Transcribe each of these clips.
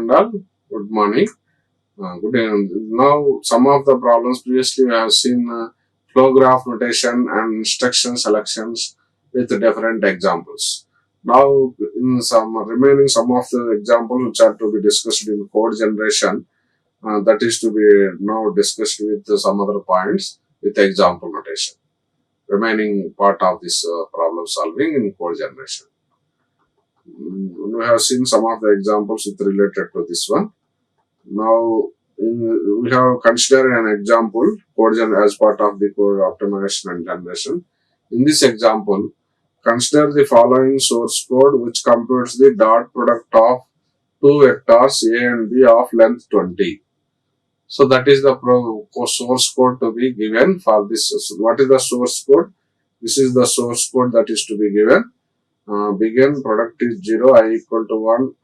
and all. Good morning. Good evening. Now, some of the problems previously we have seen flow graph notation and instruction selections with different examples. Now, in some of the examples which are to be discussed in code generation, that is to be now discussed with some other points with example notation. Remaining part of this problem solving in code generation. We have seen some of the examples with related to this one. Now, we have considered an example code as part of the code optimization and generation. In this example, consider the following source code which computes the dot product of two vectors A and B of length 20. So that is the source code to be given for this. So what is the source code? This is the source code that is to be given. Begin product is 0, I equal to 1.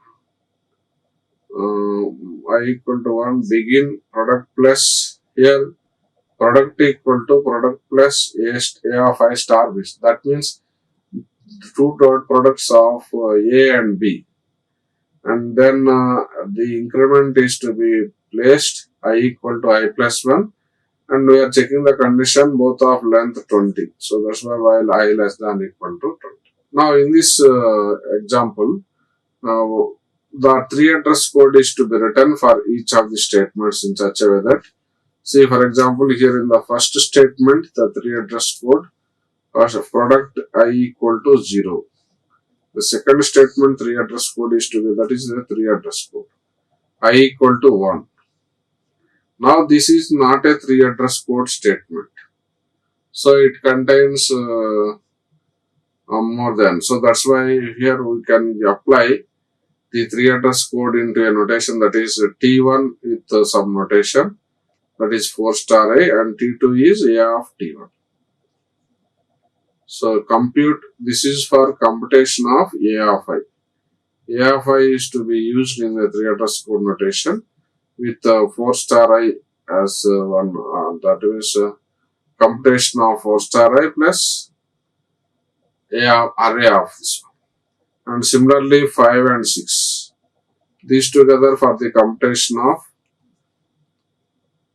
I equal to 1, begin product plus here product equal to product plus A of I star B. That means two dot products of A and B. And then the increment is to be placed I equal to I plus 1. And we are checking the condition both of length 20. So that's why while I less than equal to 20. Now in this example, the three address code is to be written for each of the statements in such a way that, see for example here in the first statement the three address code was product I equal to 0. The second statement three address code is to be, that is the three address code, I equal to 1. Now this is not a three address code statement. So it contains more than. So that's why here we can apply the three address code into a notation that is T1 with some notation that is 4 star I and T2 is A of T1. So compute, this is for computation of A of I. A of I is to be used in the three address code notation with 4 star I as one, that is computation of 4 star I plus array of this one. And similarly 5 and 6. These together for the computation of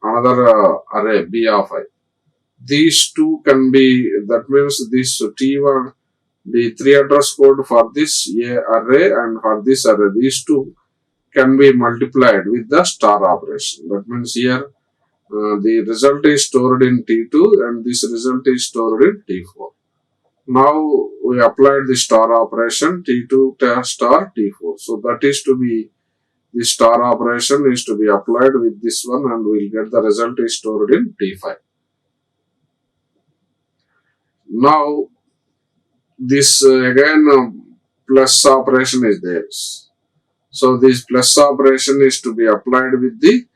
another array B of I. These two can be, that means this T1, the three address code for this A array and for this array, these two can be multiplied with the star operation. That means here the result is stored in T2 and this result is stored in T4. Now we applied the star operation T2 star T4. So that is to be, the star operation is to be applied with this one and we will get the result is stored in T5. Now this again plus operation is there. So this plus operation is to be applied with the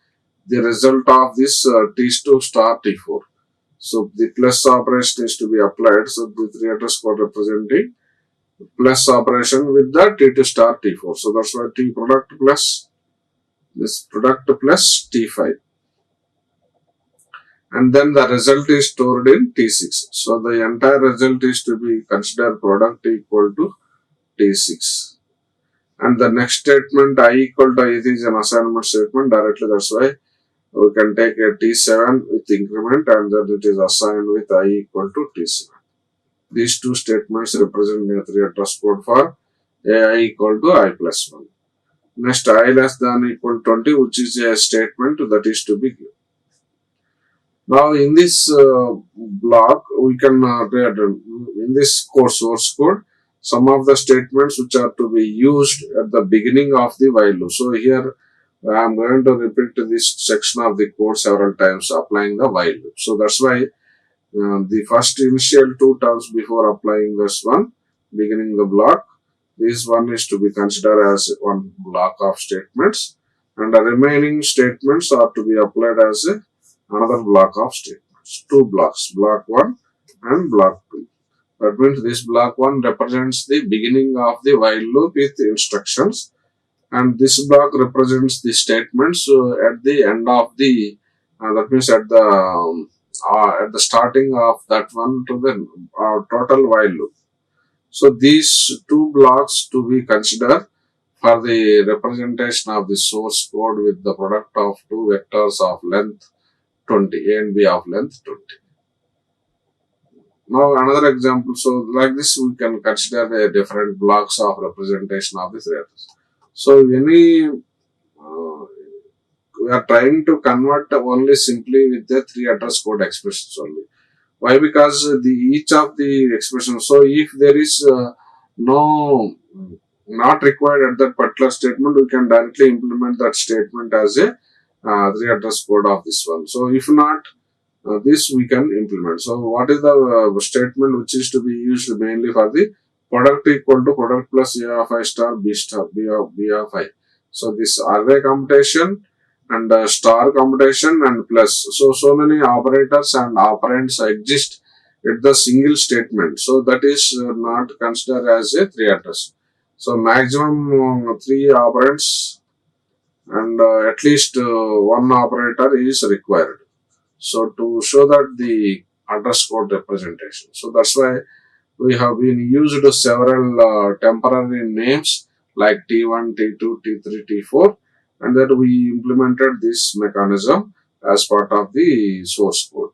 result of this T2 star T4. So the plus operation is to be applied. So the three address code representing plus operation with the T2 star T4. So that's why T product plus this product plus T5. And then the result is stored in T6. So the entire result is to be considered product equal to T6. And the next statement I equal to it is an assignment statement directly. That's why we can take a T7 with increment and then it is assigned with I equal to T7. These two statements represent the three address code for I equal to I plus 1. Next, I less than equal to 20, which is a statement that is to be given. Now in this block, we can in this source code, some of the statements which are to be used at the beginning of the while loop. So here I am going to repeat this section of the code several times applying the while loop. So that's why the first initial two terms before applying this one, beginning the block, this one is to be considered as one block of statements and the remaining statements are to be applied as another block of statements. Two blocks, block 1 and block 2. That means this block 1 represents the beginning of the while loop with instructions and this block represents the statements at the end of the, that means at the starting of that one to the total while loop. So these two blocks to be considered for the representation of the source code with the product of two vectors of length 20, A and B of length 20. Now another example, so like this we can consider the different blocks of representation of the three address. So we are trying to convert only simply with the three address code expressions only. Why? Because each of the expressions, so if there is no not required at that particular statement, we can directly implement that statement as a three address code of this one. So if not, this we can implement. So what is the statement which is to be used mainly for the product equal to product plus A of I star B star B of I. So this array computation and star computation and plus. So many operators and operands exist at the single statement. So that is not considered as a three address. So maximum three operands and at least one operator is required. So to show that the address code representation. So that's why we have been used several temporary names like T1, T2, T3, T4, and then we implemented this mechanism as part of the source code.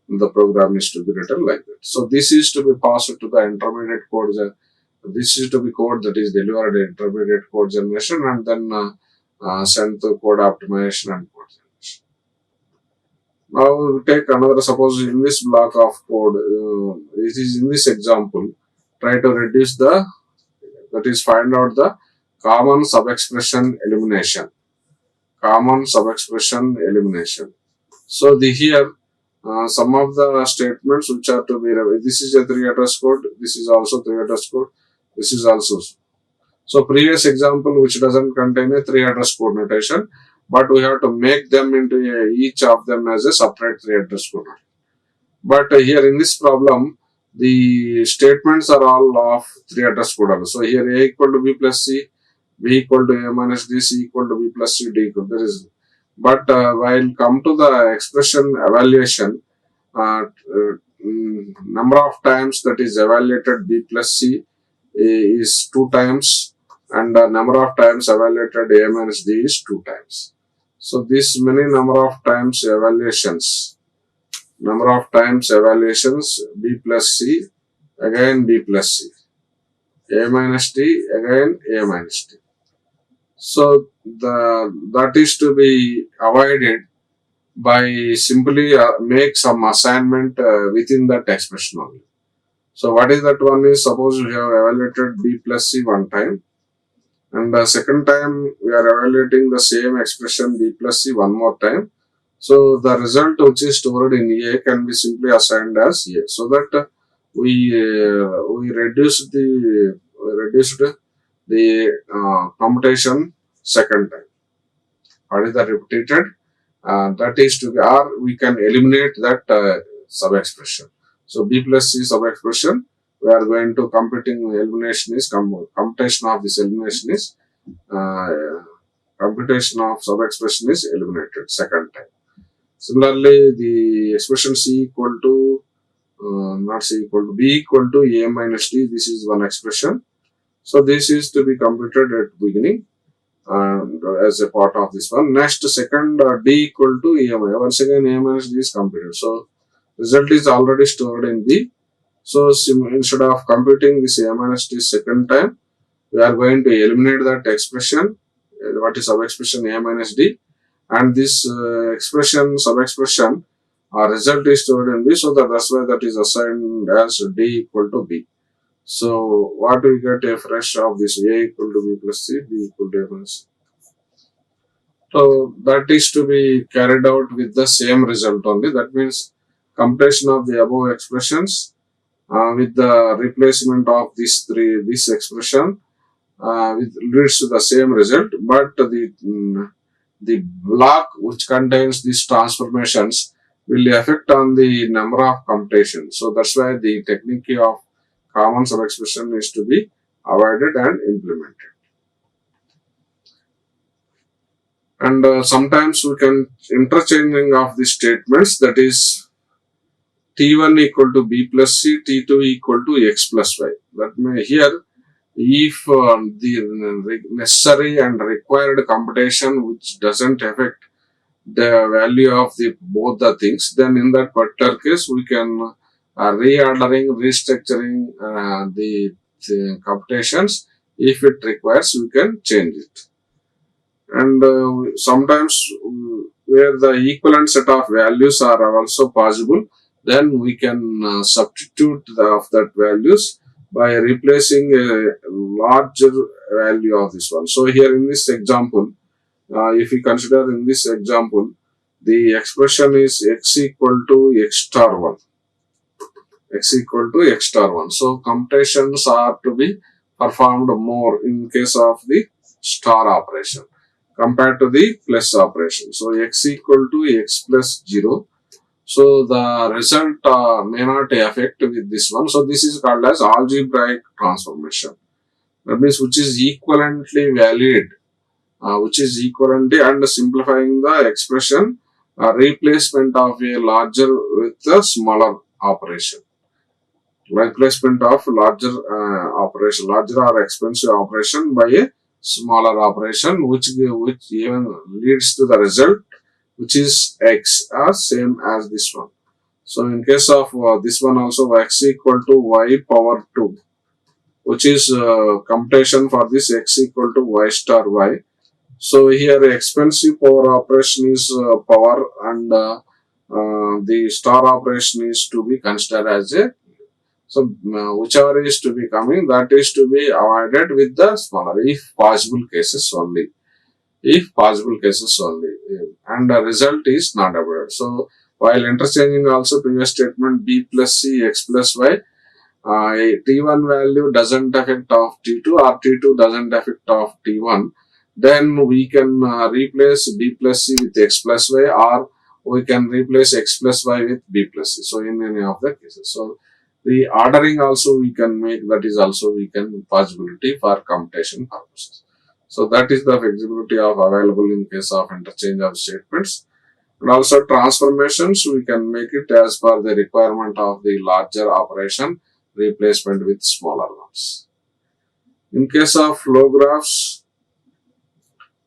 The program is to be written like that. So this is to be passed to the intermediate code. This is to be code that is delivered in intermediate code generation and then sent to code optimization and code generation. Now we take another, suppose in this block of code, it is in this example, try to reduce that is find out the common sub-expression elimination. Common sub-expression elimination. So here some of the statements which are to be, this is a three address code, this is also three address code, this is also. So previous example which doesn't contain a three address code notation, but we have to make them into each of them as a separate three address code. But here in this problem, the statements are all of three address code. So here A equal to B plus C, B equal to A minus D, C equal to B plus C, D equal. There is, but while come to the expression evaluation, number of times that is evaluated B plus C is 2 times, and the number of times evaluated A minus D is 2 times. So this many number of times evaluations, B plus C, again B plus C, A minus D, again A minus D. So that is to be avoided by simply make some assignment within that expression only. So what is that one is, suppose we have evaluated B plus C one time, and the second time we are evaluating the same expression B plus C one more time. So the result which is stored in A can be simply assigned as A, so that we reduced the computation second time. What is the repeated? That is to be, or we can eliminate that sub-expression. So B plus C sub-expression, we are going to elimination is computation of this elimination is computation of sub-expression is eliminated second time. Similarly, the expression C equal to not C equal to B equal to A minus D, this is one expression. So this is to be computed at beginning as a part of this one. Next, second D equal to A minus. Once again A minus D is computed. So result is already stored in B. So instead of computing this A minus D second time, we are going to eliminate that expression. What is sub-expression A minus D, and this sub-expression result is stored in B. So that's why that is assigned as D equal to B. So what we get a fresh of this A equal to B plus C, B equal to A minus C. So that is to be carried out with the same result only. That means computation of the above expressions with the replacement of this expression leads to the same result, but the block which contains these transformations will affect on the number of computations. So that's why the technique of common sub-expression is to be avoided and implemented. And sometimes we can interchanging of the statements, that is T1 equal to B plus C, T2 equal to X plus Y. That may here if the necessary and required computation which doesn't affect the value of the both the things, then in that particular case we can restructuring the computations. If it requires, we can change it. And sometimes where the equivalent set of values are also possible, then we can substitute of that values by replacing a larger value of this one. So here in this example, if we consider in this example, the expression is x equal to x star 1. X equal to x star 1. So computations are to be performed more in case of the star operation compared to the plus operation. So x equal to x plus 0. So the result may not affect with this one. So this is called as algebraic transformation. That means which is equivalently valid, which is equivalently and simplifying the expression, replacement of a larger with a smaller operation. Replacement of larger larger or expensive operation by a smaller operation, which even leads to the result, which is x, same as this one. So in case of this one also, x equal to y power 2, which is computation for this x equal to y star y. So here expensive power operation is power, and the star operation is to be considered as a, so whichever is to be coming, that is to be avoided with the smaller, if possible cases only. If possible cases only, and the result is not avoided. So while interchanging also previous statement b plus c x plus y, t1 value doesn't affect of t2 or t2 doesn't affect of t1, then we can replace b plus c with x plus y, or we can replace x plus y with b plus c. So in any of the cases, so the ordering also we can make, that is also we can possibility for computation purposes. So that is the flexibility of available in case of interchange of statements. And also transformations, we can make it as per the requirement of the larger operation, replacement with smaller ones. In case of flow graphs,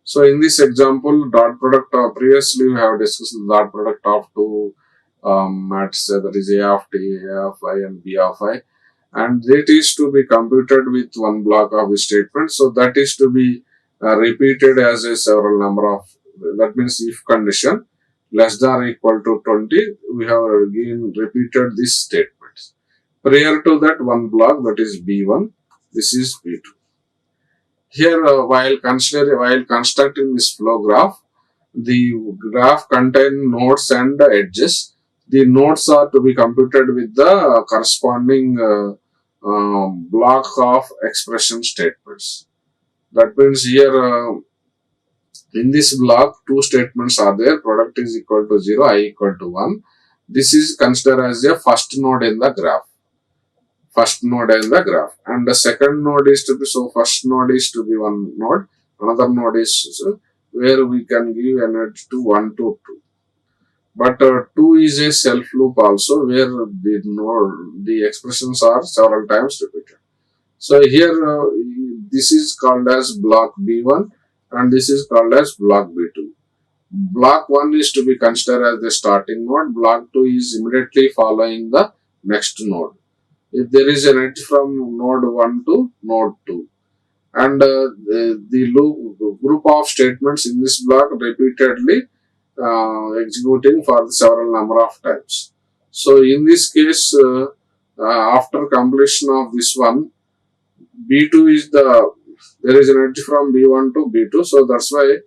so in this example, dot product of, previously we have discussed the dot product of two matrices, that is A of t, A of I and B of I, and that is to be computed with one block of the statement. So that is to be repeated as a several number of, that means if condition less than or equal to 20, we have again repeated this statement. Prior to that one block, that is B1, this is B2. Here while constructing this flow graph, the graph contains nodes and edges. The nodes are to be computed with the corresponding block of expression statements. That means here in this block, two statements are there. Product is equal to 0, I equal to 1. This is considered as a first node in the graph. First node in the graph. And the second node is to be, so first node is to be one node. Another node is where we can give energy to 1 to 2. But 2 is a self loop also, where the node, the expressions are several times repeated. So here this is called as block B1 and this is called as block B2. Block 1 is to be considered as the starting node. Block 2 is immediately following the next node. If there is an edge from node 1 to node 2, and the loop group of statements in this block repeatedly executing for several number of times. So in this case, after completion of this one, B2 is there is an edge from B1 to B2, so that's why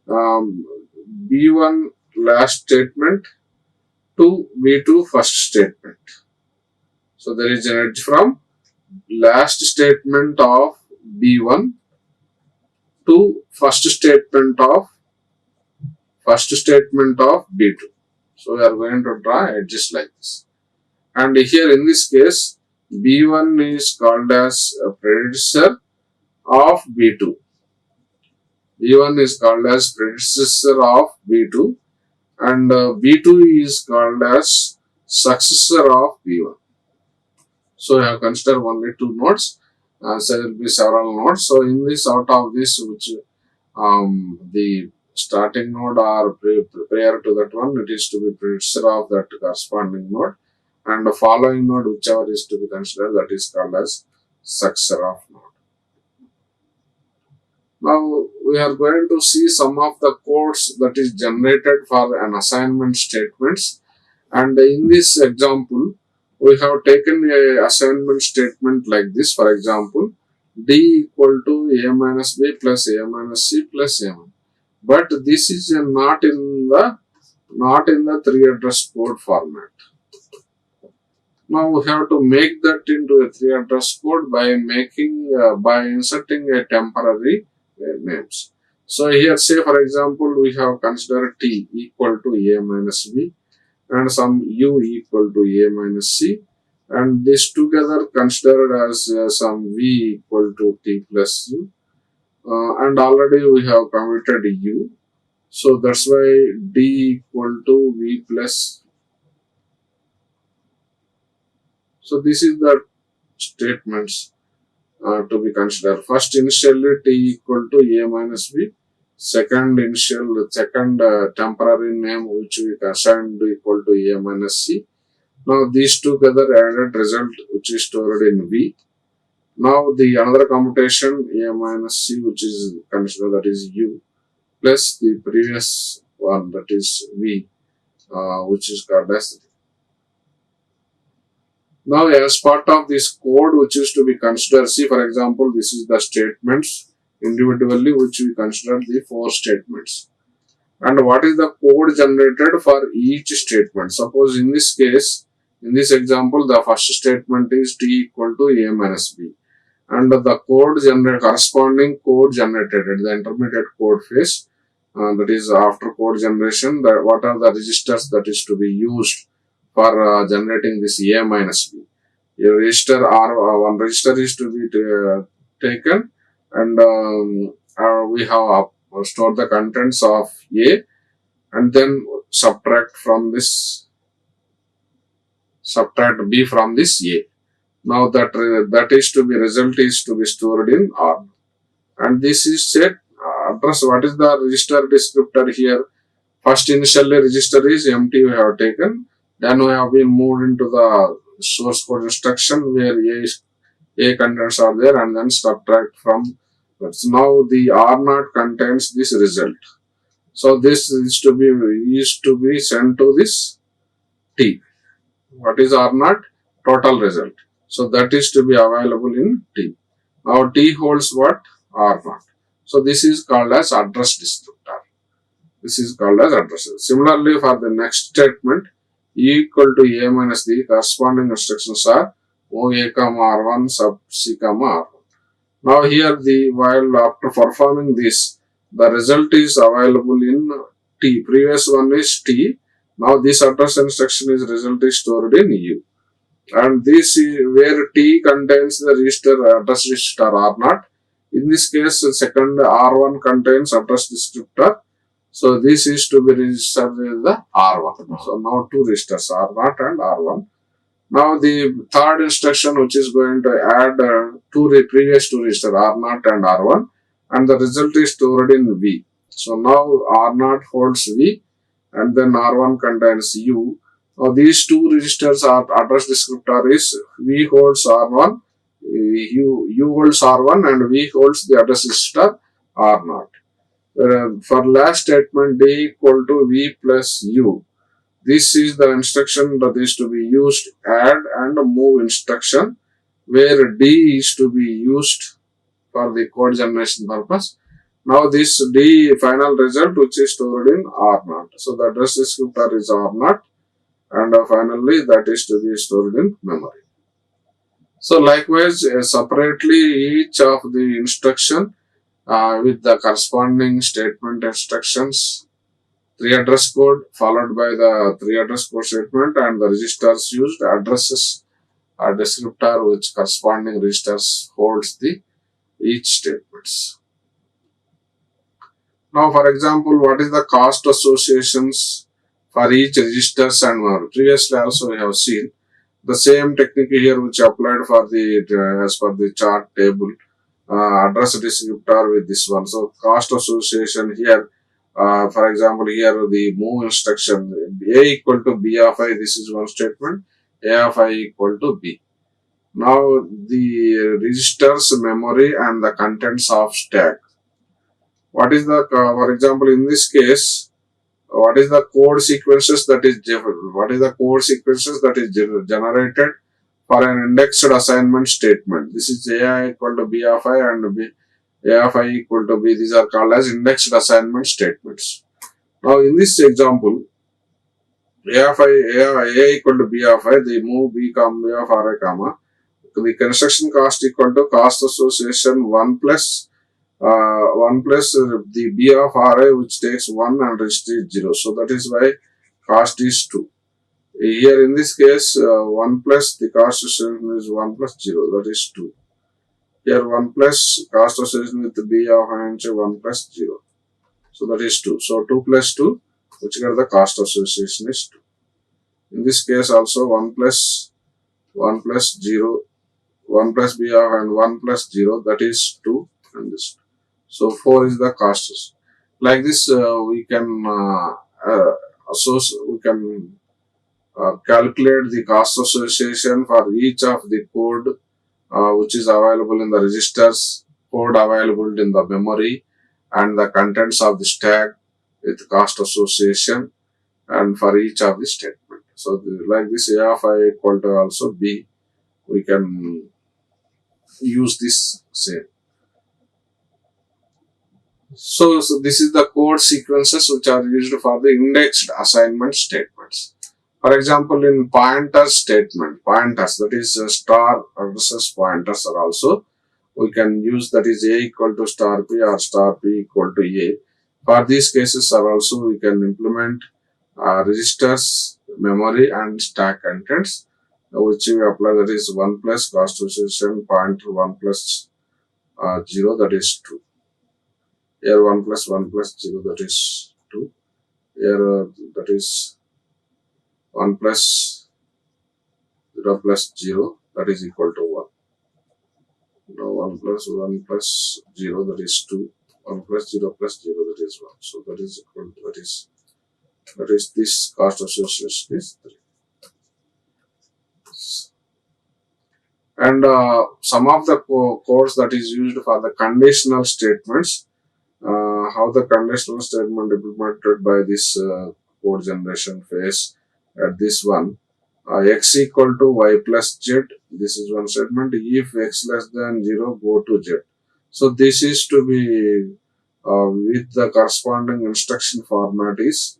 B1 last statement to B2 first statement. So there is an edge from last statement of B1 to first statement of B2. So we are going to draw edges like this. And here in this case, B1 is called as a predecessor of B2. B1 is called as predecessor of B2 and B2 is called as successor of B1. So I have considered only two nodes. So there will be several nodes. So in this, out of this, which the starting node or prior to that one, it is to be predecessor of that corresponding node, and the following node, whichever is to be considered, that is called as successor of node. Now we are going to see some of the codes that is generated for an assignment statements, and in this example we have taken a assignment statement like this. For example, d equal to a minus b plus a minus c plus a1. But this is not in the three address code format. Now we have to make that into a three address code by inserting a temporary names. So here, say for example, we have considered t equal to a minus b and some u equal to a minus c, and this together considered as some v equal to t plus u, and already we have committed u. So that's why d equal to v plus. So this is the statements to be considered. First, initially t equal to a minus b. Second temporary name which we assigned equal to a minus c. Now these together added result which is stored in v. Now the another computation a minus c which is considered, that is u, plus the previous one, that is v, which is called as. Now as part of this code which is to be considered, see for example, this is the statements individually which we consider the four statements. And what is the code generated for each statement? Suppose in this case, in this example, the first statement is t equal to a minus b. And the corresponding code generated at the intermediate code phase, that is after code generation, what are the registers that is to be used for generating this a minus b. A register or one register is to be taken, and we have stored the contents of a, and then subtract b from this a. Now that is to be result is to be stored in R, and this is set address. What is the register descriptor here? First, initially register is empty we have taken, then we have been moved into the source code instruction where a contents are there, and then subtract from that. So now the R0 contains this result. So this is to be sent to this T. What is R0? Total result. So that is to be available in T. Now T holds what? R0. So this is called as address descriptor. This is called as address. Similarly, for the next statement, E equal to A minus D, corresponding instructions are OA, R1, sub C, R1. Now here while after performing this, the result is available in T. Previous one is T. Now this address instruction is result is stored in U. And this is where T contains the address register R0. In this case, the second R1 contains address descriptor. So this is to be registered with the R1. So now two registers, R0 and R1. Now the third instruction which is going to add previous two registers, R0 and R1, and the result is stored in V. So now R0 holds V, and then R1 contains U. Now these two registers are address descriptor is V holds R1, U holds R1, and V holds the address register R0. For last statement, D equal to V plus U. This is the instruction that is to be used, add and move instruction, where D is to be used for the code generation purpose. Now this D final result which is stored in R0. So the address descriptor is R0, and finally that is to be stored in memory. So likewise, separately each of the instruction with the corresponding statement instructions, three address code followed by the three address code statement, and the registers used, addresses descriptor which corresponding registers holds the each statements. Now for example, what is the cost associations for each registers and more? Previously also we have seen The same technique here which applied for the as per the chart table, address descriptor with this one. So cost association here, for example, here the move instruction A equal to B of I. This is one statement. A of I equal to B. Now the registers, memory, and the contents of stack. What is the, for example, in this case, what is the code sequences that is generated for an indexed assignment statement? This is AI equal to B of I and A of I equal to B. These are called as indexed assignment statements. Now in this example, A equal to B of I, the move B comma B of R I comma, the construction cost equal to cost association 1 plus the B of Ri, which takes 1 and rest is 0. So that is why cost is 2. Here in this case, 1 plus the cost association is 1 plus 0, that is 2. Here 1 plus cost association with the B of I 1 plus 0. So that is 2. So 2 plus 2, which got the cost association is 2. In this case also 1 plus 0, 1 plus B of and 1 plus 0, that is 2, and this 2. So 4 is the costs. Like this, we can calculate the cost association for each of the code which is available in the registers, code available in the memory, and the contents of the stack with cost association, and for each of the statement. So like this, A of I equal to also B, we can use this same. So this is the code sequences which are used for the indexed assignment statements. For example, in pointer statement, pointers, that is star versus pointers are also, we can use, that is A equal to star P or star P equal to A. For these cases are also we can implement registers, memory, and stack contents, which we apply, that is 1 plus cost association pointer 1 plus 0, that is 2. Here 1 plus 1 plus 0, that is 2. Here that is 1 plus 0 plus 0, that is equal to 1. Now 1 plus 1 plus 0, that is 2. 1 plus 0 plus 0, that is 1. So that is equal to, that is this cost association is 3. And some of the codes that is used for the conditional statements, how the conditional statement implemented by this code generation phase at this one, x equal to y plus z, this is one statement. If x less than 0, go to z. So this is to be with the corresponding instruction format is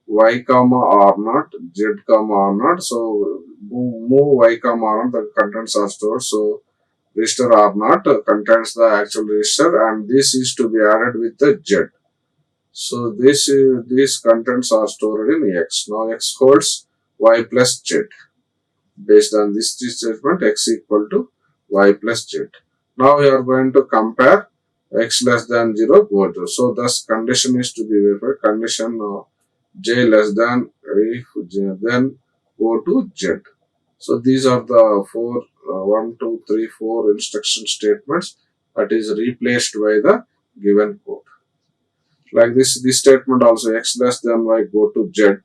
y comma r naught, z comma r naught. So move y comma r naught, the contents are stored. So register R naught contains the actual register, and this is to be added with the Z. So these contents are stored in X. Now X holds Y plus Z. Based on this statement, X equal to Y plus Z. Now we are going to compare X less than 0, go to. So thus condition is to be verified. Condition J less than, if J, then go to Z. So these are the 1, 2, 3, 4 instruction statements that is replaced by the given code. Like this statement also, x less than y go to z.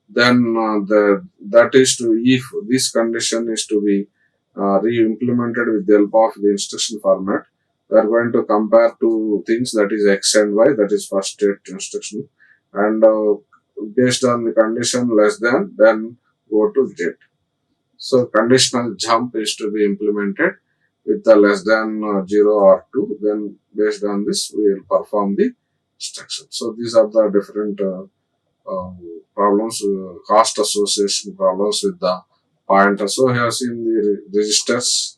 Then that is to, if this condition is to be re-implemented with the help of the instruction format, we are going to compare two things, that is x and y, that is first state instruction, and based on the condition less than, then go to z. So conditional jump is to be implemented with the less than 0 or 2. Then based on this, we will perform the instruction. So these are the different problems, cost association problems with the pointer. So here seen the registers.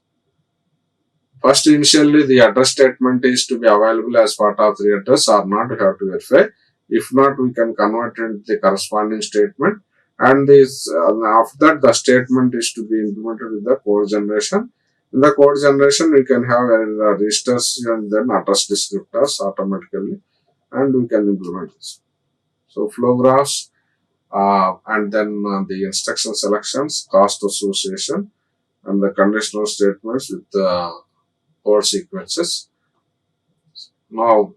First, initially the address statement is to be available as part of the address or not, we have to verify. If not, we can convert it into the corresponding statement. And this after that, the statement is to be implemented with the code generation. In the code generation, we can have registers and then address descriptors automatically, and we can implement this. So flow graphs. and then the instruction selections, cost association, and the conditional statements with the code sequences. Now,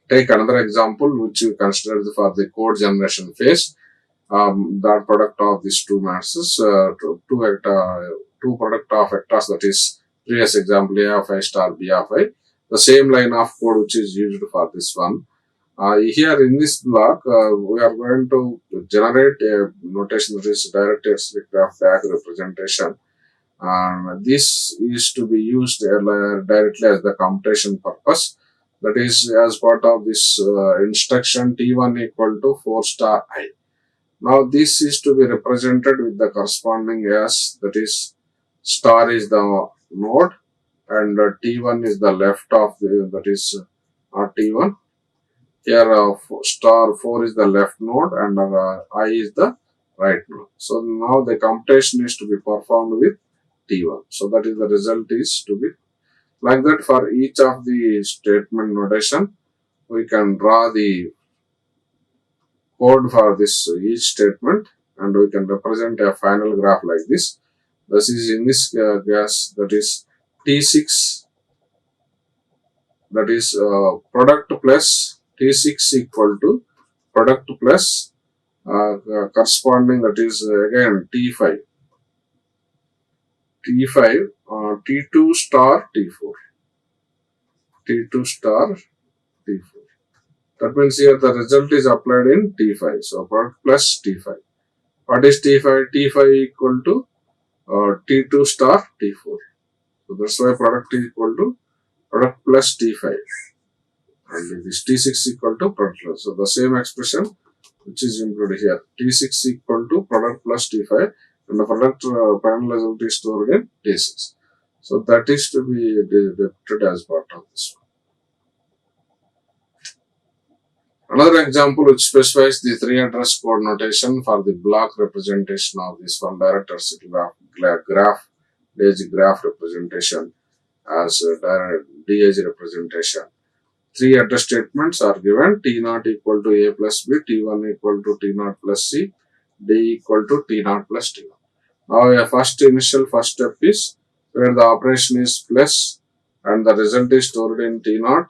take another example which we considered for the code generation phase. Dot product of these two masses, two product of vectors, that is previous example A of I star B of I, the same line of code which is used for this one. Here in this block, we are going to generate a notation that is directed graph tag representation. This is to be used directly as the computation purpose. That is as part of this instruction T1 equal to 4 star I. Now this is to be represented with the corresponding S, that is star is the node and T1 is the left of the, that is T1. Here star 4 is the left node and I is the right node. So now the computation is to be performed with T1. So that is the result is to be like that. For each of the statement notation, we can draw the code for this each statement and we can represent a final graph like this. This is in this case, that is T6, that is product plus T6 equal to product plus corresponding, that is again T5, T2 star T4, T2 star T4. That means here the result is applied in T5. So product plus T5. What is T5? T5 equal to T2 star T4. So that's why product is equal to product plus T5. And this T6 equal to product plus. So the same expression which is included here. T6 equal to product plus T5 and the product final result is stored in T6. So that is to be depicted as part of this one. Another example which specifies the 3 address code notation for the block representation of this one directed graph, graph representation as DH representation. 3 address statements are given: T0 equal to A plus B, T1 equal to T0 plus C, D equal to T0 plus T1. Now a initial first step is where the operation is plus and the result is stored in T0.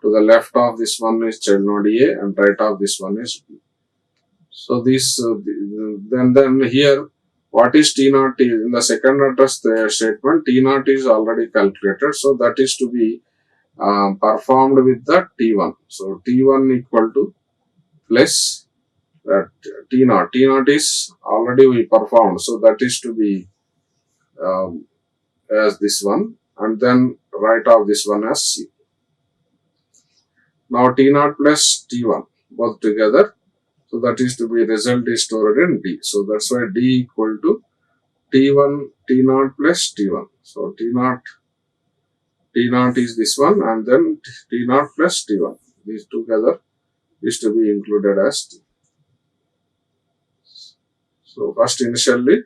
To the left of this one is child node A and right of this one is B. So this then here what is T0 in the second address statement, T0 is already calculated, so that is to be performed with the T1. So T1 equal to plus that T0. T0 is already we performed, so that is to be as this one, and then right of this one as C. Now T0 plus T1 both together, so that is to be result is stored in D. So that's why D equal to T1 T0 plus T1. So T0 is this one and then T0 plus T1. These together is to be included as T. So first initially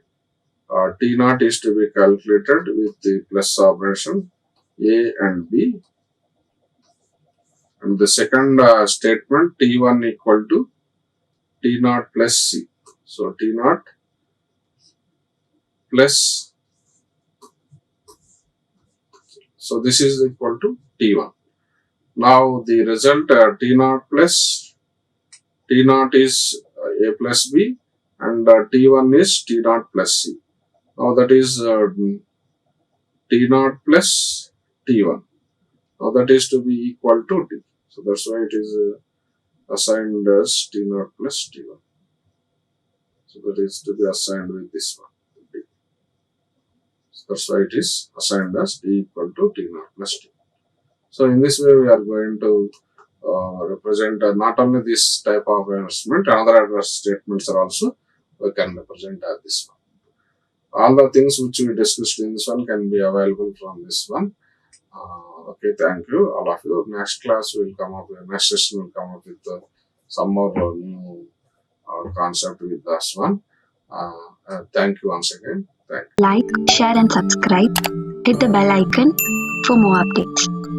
T0 is to be calculated with the plus operation A and B. And the second statement T1 equal to T0 plus C. So T0 plus, so this is equal to T1. Now the result T0 plus T0 is A plus B and T1 is T0 plus C. Now that is T0 plus T1. Now that is to be equal to T. So that's why it is assigned as T0 plus T1. So that is to be assigned with this one. D. So that's why it is assigned as D equal to T0 plus T. So in this way we are going to represent not only this type of instrument, another address statements are also we can represent as this one. All the things which we discussed in this one can be available from this one. Okay, thank you, all of you. Next class will come up, next session will come up with some more new concept with this one. Thank you once again. Thank you. Like, share and subscribe. Hit the bell icon for more updates.